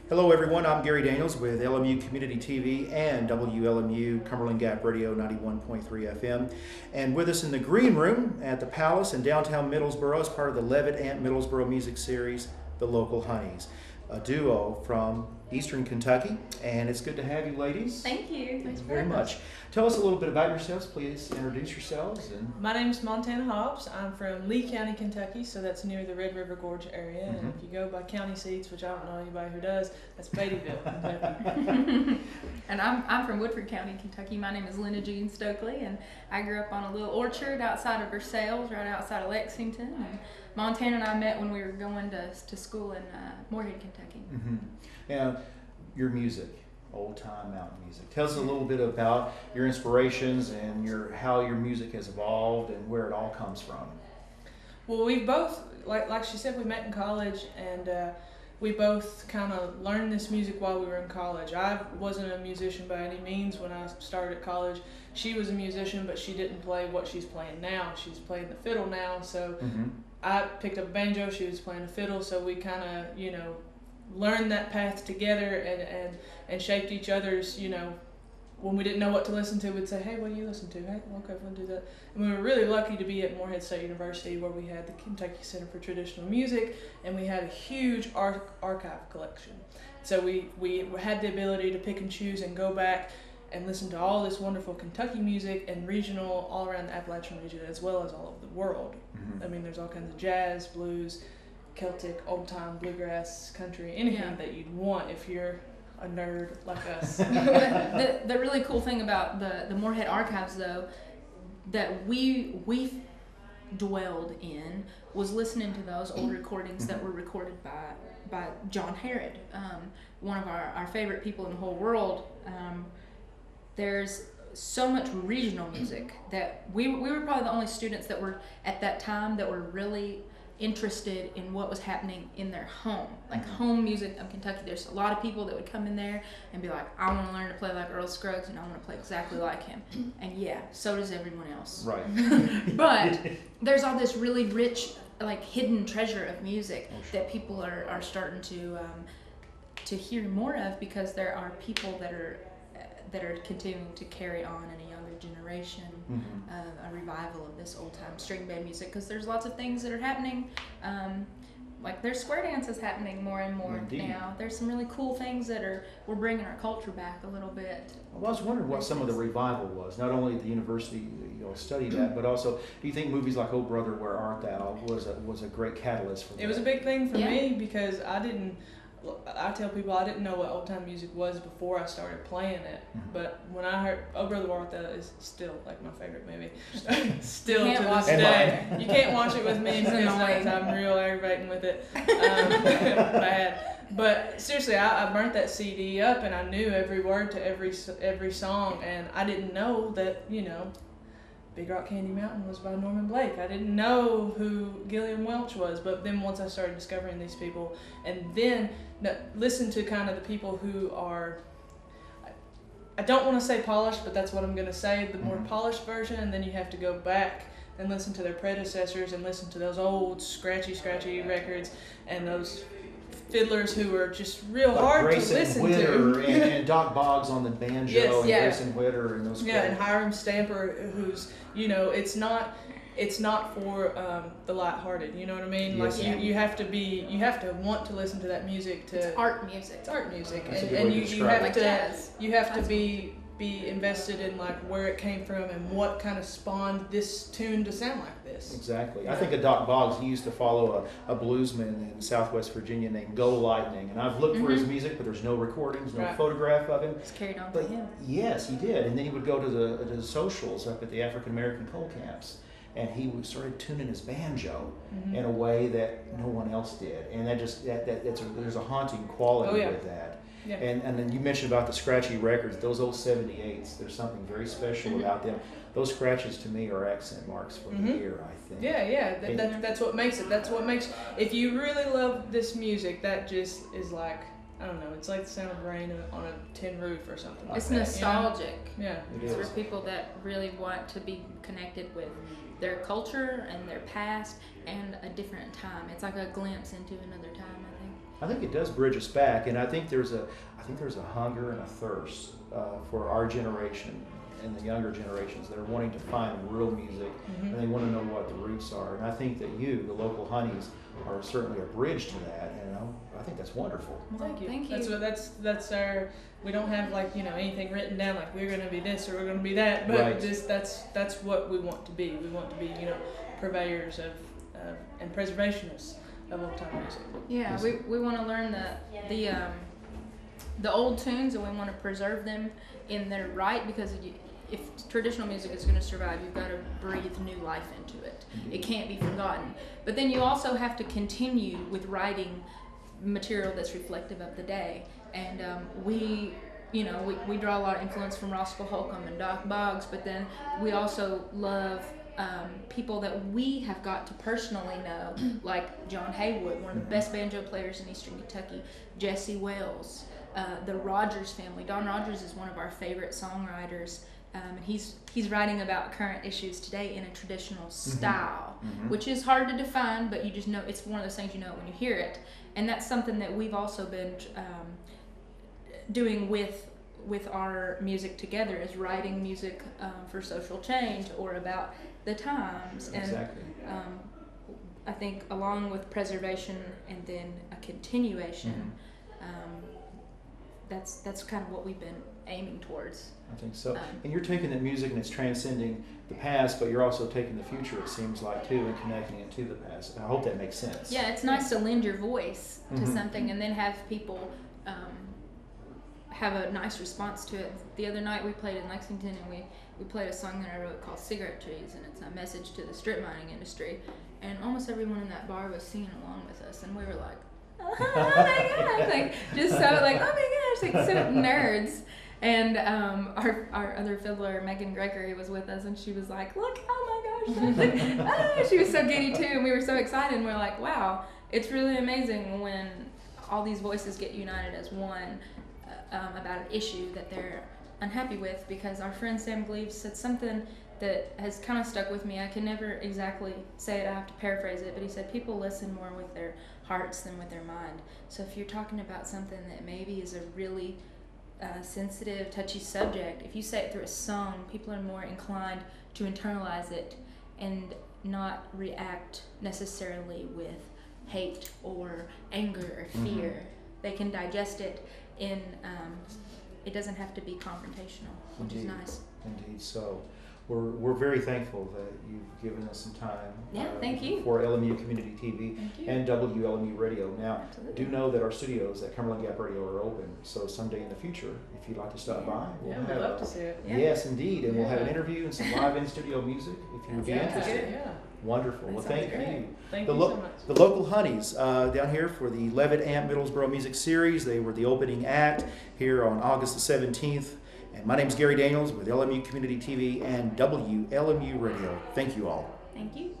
Hello everyone, I'm Gary Daniels with LMU Community TV and WLMU Cumberland Gap Radio 91.3 FM. And with us in the green room at the Palace in downtown Middlesboro as part of the Levitt and Middlesboro music series, The Local Honeys, a duo from Eastern Kentucky. And it's good to have you ladies. Thank you. Thanks very much. Tell us a little bit about yourselves. Please introduce yourselves. My name's Montana Hobbs. I'm from Lee County, Kentucky, so that's near the Red River Gorge area. And if you go by county seats, which I don't know anybody who does, that's Beattyville, Kentucky. And I'm from Woodford County, Kentucky. My name is Linda Jean Stokely, and I grew up on a little orchard outside of Versailles, right outside of Lexington. And Montana and I met when we were going to school in Moorhead, Kentucky. And your music, old time mountain music. Tell us a little bit about your inspirations and how your music has evolved and where it all comes from. Well, we both, like she said, we met in college, and we both kind of learned this music while we were in college. I wasn't a musician by any means when I started at college. She was a musician, but she didn't play what she's playing now. She's playing the fiddle now, so I picked up a banjo, she was playing a fiddle, so we kind of, learned that path together and shaped each other's, when we didn't know what to listen to, we'd say, hey, what do you listen to? Hey, okay, we'll do that. And we were really lucky to be at Moorhead State University, where we had the Kentucky Center for Traditional Music, and we had a huge archive collection. So we had the ability to pick and choose and go back and listen to all this wonderful Kentucky music and regional, all around the Appalachian region, as well as all over the world. I mean, there's all kinds of jazz, blues, Celtic, old-time, bluegrass, country, anything that you'd want if you're a nerd like us. The really cool thing about the Moorhead Archives, though, that we dwelled in was listening to those old recordings that were recorded by John Herod, one of our favorite people in the whole world. There's so much regional music that we were probably the only students that were at that time that were really interested in what was happening in their home, like home music of Kentucky. There's a lot of people that would come in there and be like, I want to learn to play like Earl Scruggs, and I want to play exactly like him. And yeah, so does everyone else. Right. But there's all this really rich, like, hidden treasure of music that people are starting to hear more of, because there are people that are continuing to carry on in a younger generation, a revival of this old-time string band music, because there's lots of things that are happening. Like, there's square dances happening more and more now. There's some really cool things that we're bringing our culture back a little bit. Well, I was wondering what some of the revival was. Not only at the university studied that, but also, do you think movies like Oh Brother, Where Art Thou was a great catalyst for that? It was a big thing for me, because I tell people I didn't know what old time music was before I started playing it. But when I heard Oh Brother Where Art Thou is still like my favorite movie. Still to this day. You can't watch it with me because I'm real aggravating with it. Bad. But seriously, I burnt that CD up, and I knew every word to every song, and I didn't know that, Big Rock Candy Mountain was by Norman Blake. I didn't know who Gilliam Welch was, but then once I started discovering these people, and then listen to kind of the people who are, I don't want to say polished, but that's what I'm going to say, the more polished version, and then you have to go back and listen to their predecessors and listen to those old scratchy records and those fiddlers who are just real like hard Grayson to listen Whitter to. and Doc Boggs on the banjo, and Grayson Whitter and those. And Hiram Stamper, who's it's not for the lighthearted. You know what I mean? Yes. Like you have to want to listen to that music. It's art music. It's art music, That's and you have to be invested in like where it came from and what kind of spawned this tune to sound like this. Exactly. Yeah. I think of Doc Boggs. He used to follow a bluesman in Southwest Virginia named Go Lightning, and I've looked for his music, but there's no recordings, no photograph of him. It's carried on by him. Yes, he did, and then he would go to the socials up at the African American coal camps, and he started tuning his banjo in a way that no one else did, and there's a haunting quality with that. Yeah. And then you mentioned about the scratchy records, those old 78s, there's something very special about them. Those scratches to me are accent marks for the ear, I think. Yeah, that's what makes it. That's what makes, if you really love this music, that just is like, I don't know, it's like the sound of rain on a tin roof or something like that. It's nostalgic. Yeah. It's for people that really want to be connected with their culture and their past and a different time. It's like a glimpse into another time, I think. I think it does bridge us back, and I think there's a hunger and a thirst for our generation and the younger generations that are wanting to find real music, and they want to know what the roots are. And I think that you, the local honeys, are certainly a bridge to that. And I think that's wonderful. Well, thank you. Thank you. That's our. We don't have anything written down like we're going to be this or we're going to be that, but Right. that's what we want to be. We want to be purveyors of and preservationists of old time music. Yeah, we want to learn the old tunes, and we want to preserve them in their right, because if traditional music is going to survive, you've got to breathe new life into it. It can't be forgotten. But then you also have to continue with writing material that's reflective of the day. And we draw a lot of influence from Roscoe Holcomb and Doc Boggs, but then we also love people that we have got to personally know, like John Haywood, one of the best banjo players in Eastern Kentucky, Jesse Wells, the Rogers family. Don Rogers is one of our favorite songwriters. And he's writing about current issues today in a traditional style, which is hard to define, but you just know it's one of those things you know when you hear it. And that's something that we've also been doing with our music together, is writing music for social change or about the times. And Exactly. I think along with preservation and then a continuation, that's kind of what we've been aiming towards. I think so. And you're taking the music and it's transcending the past, but you're also taking the future, it seems like, too, and connecting it to the past. I hope that makes sense. Yeah, it's nice to lend your voice to something and then have people have a nice response to it. The other night we played in Lexington, and we played a song that I wrote called Cigarette Trees, and it's a message to the strip mining industry. And almost everyone in that bar was singing along with us, and we were like, oh my gosh, like just so like, oh my gosh, like so nerds. And our other fiddler, Megan Gregory, was with us, and she was like, look, oh my gosh, like, she was so giddy too, and we were so excited, and we we're like, wow, it's really amazing when all these voices get united as one about an issue that they're unhappy with. Because our friend Sam Gleaves said something that has kind of stuck with me. I can never exactly say it, I have to paraphrase it, but he said people listen more with their hearts than with their mind. So if you're talking about something that maybe is a really sensitive, touchy subject, if you say it through a song, people are more inclined to internalize it and not react necessarily with hate or anger or fear. They can digest it in, it doesn't have to be confrontational, which is nice. Indeed. So we're very thankful that you've given us some time. Yeah, thank you. For LMU Community TV and WLMU Radio. Now, Absolutely. do know that our studios at Cumberland Gap Radio are open. So someday in the future, if you'd like to stop by, We'd love to see it. Yes, indeed, and we'll have an interview and some live in-studio music if you would be interested. Yeah. Wonderful. Well, thank great. you. Thank The you lo- so much. The local honeys down here for the Levitt Amp Middlesboro Music Series. They were the opening act here on August the 17th. And my name's Gary Daniels with LMU Community TV and WLMU Radio. Thank you all. Thank you.